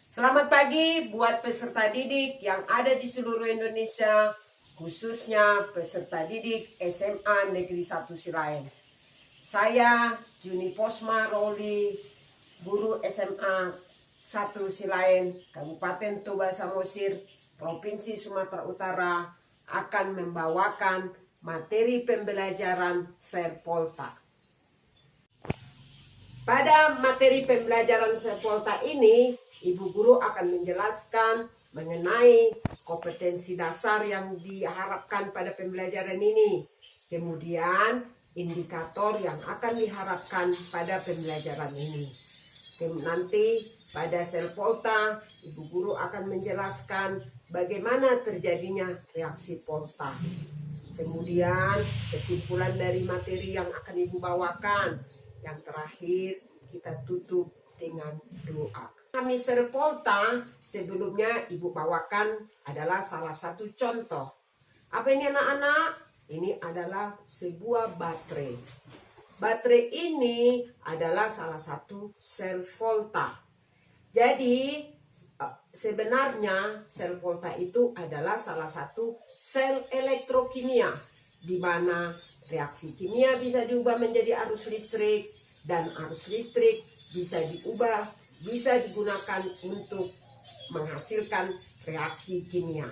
Selamat pagi buat peserta didik yang ada di seluruh Indonesia, khususnya peserta didik SMA Negeri 1 Silain. Saya Juni Posma Roli, guru SMA 1 Silain, Kabupaten Toba Samosir, Provinsi Sumatera Utara, akan membawakan materi pembelajaran Serpolta. Pada materi pembelajaran Serpolta ini, Ibu Guru akan menjelaskan mengenai kompetensi dasar yang diharapkan pada pembelajaran ini. Kemudian indikator yang akan diharapkan pada pembelajaran ini. Nanti pada Serpolta, Ibu Guru akan menjelaskan bagaimana terjadinya reaksi Polta. Kemudian kesimpulan dari materi yang akan Ibu bawakan. Yang terakhir kita tutup dengan doa. Kami Serpolta sebelumnya Ibu bawakan adalah salah satu contoh. Apa ini anak-anak? Ini adalah sebuah baterai. Baterai ini adalah salah satu sel volta. Jadi sebenarnya sel volta itu adalah salah satu sel elektrokimia, di mana reaksi kimia bisa diubah menjadi arus listrik, dan arus listrik bisa digunakan untuk menghasilkan reaksi kimia.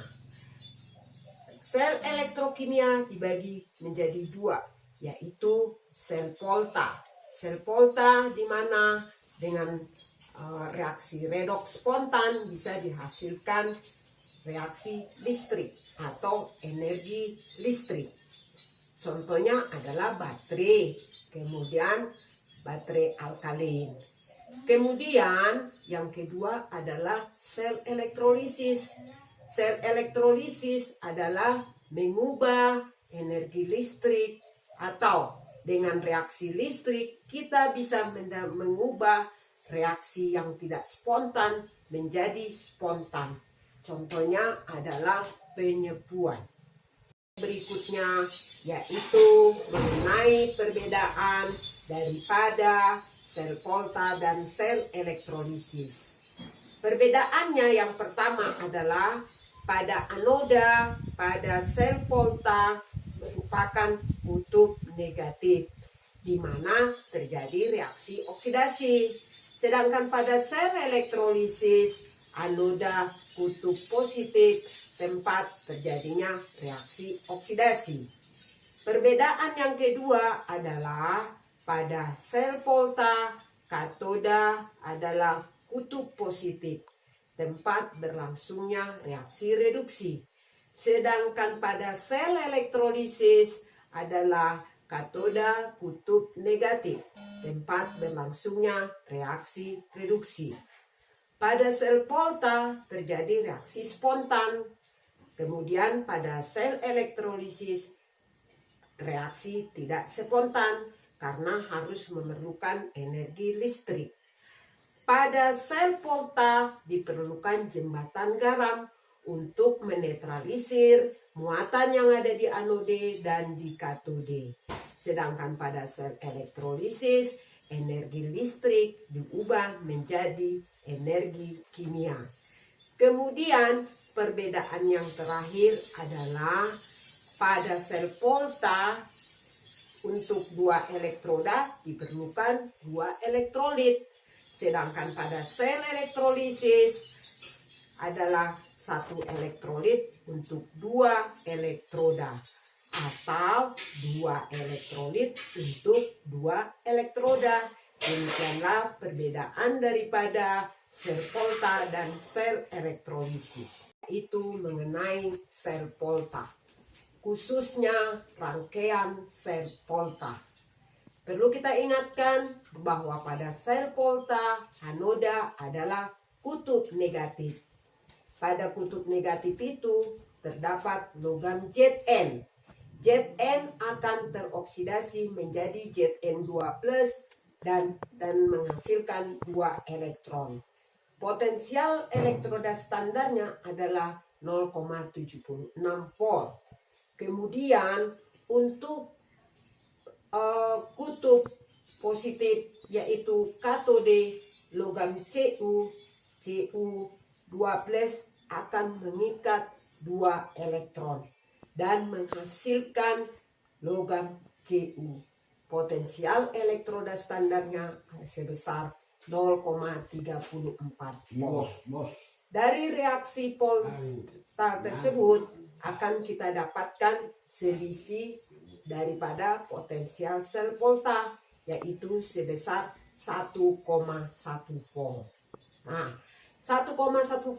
Sel elektrokimia dibagi menjadi dua, yaitu sel volta. Sel volta di mana dengan reaksi redoks spontan bisa dihasilkan reaksi listrik atau energi listrik. Contohnya adalah baterai, kemudian baterai alkalin. Kemudian yang kedua adalah sel elektrolisis. Sel elektrolisis adalah mengubah energi listrik, atau dengan reaksi listrik kita bisa mengubah reaksi yang tidak spontan menjadi spontan. Contohnya adalah penyebuan. Berikutnya yaitu mengenai perbedaan daripada sel volta dan sel elektrolisis. Perbedaannya yang pertama adalah pada anoda pada sel volta merupakan kutub negatif, di mana terjadi reaksi oksidasi. Sedangkan pada sel elektrolisis anoda kutub positif, tempat terjadinya reaksi oksidasi. Perbedaan yang kedua adalah pada sel volta, katoda adalah kutub positif, tempat berlangsungnya reaksi reduksi. Sedangkan pada sel elektrolisis adalah katoda kutub negatif, tempat berlangsungnya reaksi reduksi. Pada sel volta terjadi reaksi spontan. Kemudian pada sel elektrolisis reaksi tidak spontan karena harus memerlukan energi listrik. Pada sel volta diperlukan jembatan garam untuk menetralisir muatan yang ada di anode dan di katode. Sedangkan pada sel elektrolisis energi listrik diubah menjadi energi kimia. Kemudian perbedaan yang terakhir adalah pada sel volta untuk dua elektroda diperlukan dua elektrolit. Sedangkan pada sel elektrolisis adalah satu elektrolit untuk dua elektroda, atau dua elektrolit untuk dua elektroda. Demikianlah perbedaan daripada sel volta dan sel elektrolisis. Itu mengenai sel volta, khususnya rangkaian sel volta. Perlu kita ingatkan bahwa pada sel volta anoda adalah kutub negatif. Pada kutub negatif itu terdapat logam Zn. Zn akan teroksidasi menjadi Zn2+ dan menghasilkan 2 elektron. Potensial elektroda standarnya adalah 0,76 volt. Kemudian untuk kutub positif yaitu katode logam Cu, Cu12 akan mengikat 2 elektron dan menghasilkan logam Cu. Potensial elektroda standarnya sebesar 0,34 volt. Dari reaksi polta tersebut akan kita dapatkan selisih daripada potensial sel polta, yaitu sebesar 1,1 volt. Nah, 1,1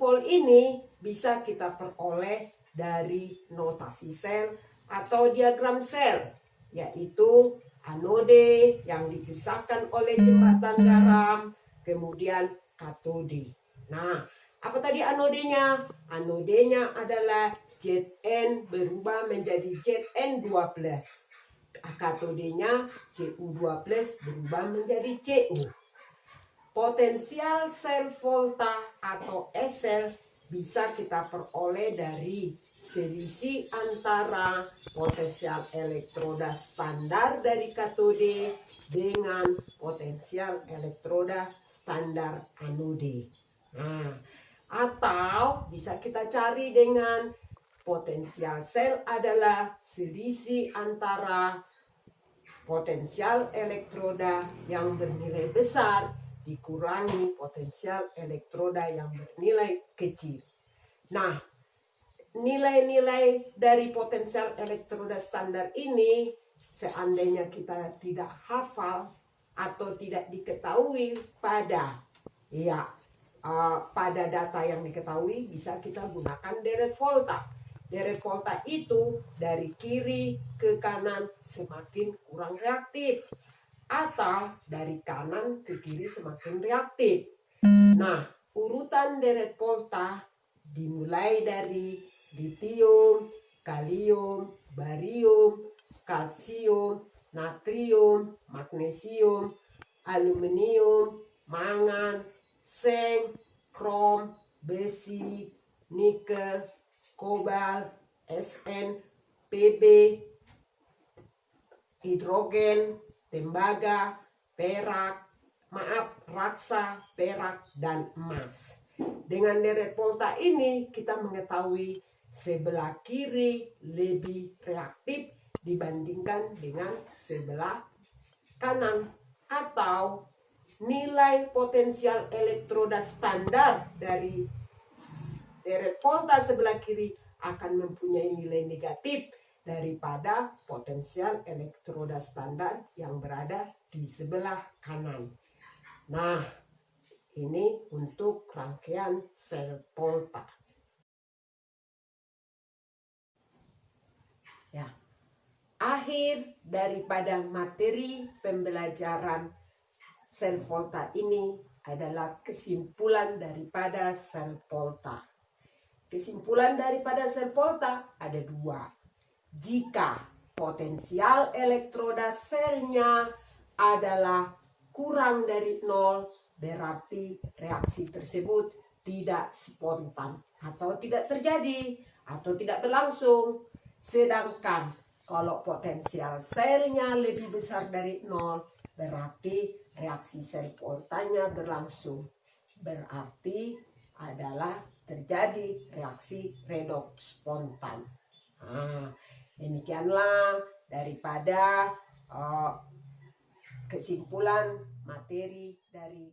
volt ini bisa kita peroleh dari notasi sel atau diagram sel, yaitu anode yang dipisahkan oleh jembatan garam, kemudian katode. Nah, apa tadi anodenya? Anodenya adalah Zn berubah menjadi Zn12. Katodenya Cu12 berubah menjadi Cu. Potensial sel volta atau SL bisa kita peroleh dari selisih antara potensial elektroda standar dari katode dengan potensial elektroda standar anode. Nah, atau bisa kita cari dengan potensial sel adalah selisih antara potensial elektroda yang bernilai besar dikurangi potensial elektroda yang bernilai kecil. Nah, nilai-nilai dari potensial elektroda standar ini seandainya kita tidak hafal atau tidak diketahui pada data yang diketahui, bisa kita gunakan deret volta. Deret volta itu dari kiri ke kanan semakin kurang reaktif, atau dari kanan ke kiri semakin reaktif. Nah, urutan deret volta dimulai dari litium, kalium, barium, kalsium, natrium, magnesium, aluminium, mangan, seng, krom, besi, nikel, kobalt, Sn, Pb, hidrogen, tembaga, raksa, perak, dan emas. Dengan deret volta ini kita mengetahui sebelah kiri lebih reaktif dibandingkan dengan sebelah kanan, atau nilai potensial elektroda standar dari deret volta sebelah kiri akan mempunyai nilai negatif daripada potensial elektroda standar yang berada di sebelah kanan. Nah, ini untuk rangkaian sel volta. Ya. Akhir daripada materi pembelajaran sel volta ini adalah kesimpulan daripada sel volta. Kesimpulan daripada sel volta ada dua. Jika potensial elektroda selnya adalah kurang dari 0, berarti reaksi tersebut tidak spontan atau tidak terjadi atau tidak berlangsung. Sedangkan kalau potensial selnya lebih besar dari 0, berarti reaksi sel voltanya berlangsung. Berarti adalah terjadi reaksi redoks spontan. Nah, demikianlah daripada kesimpulan materi dari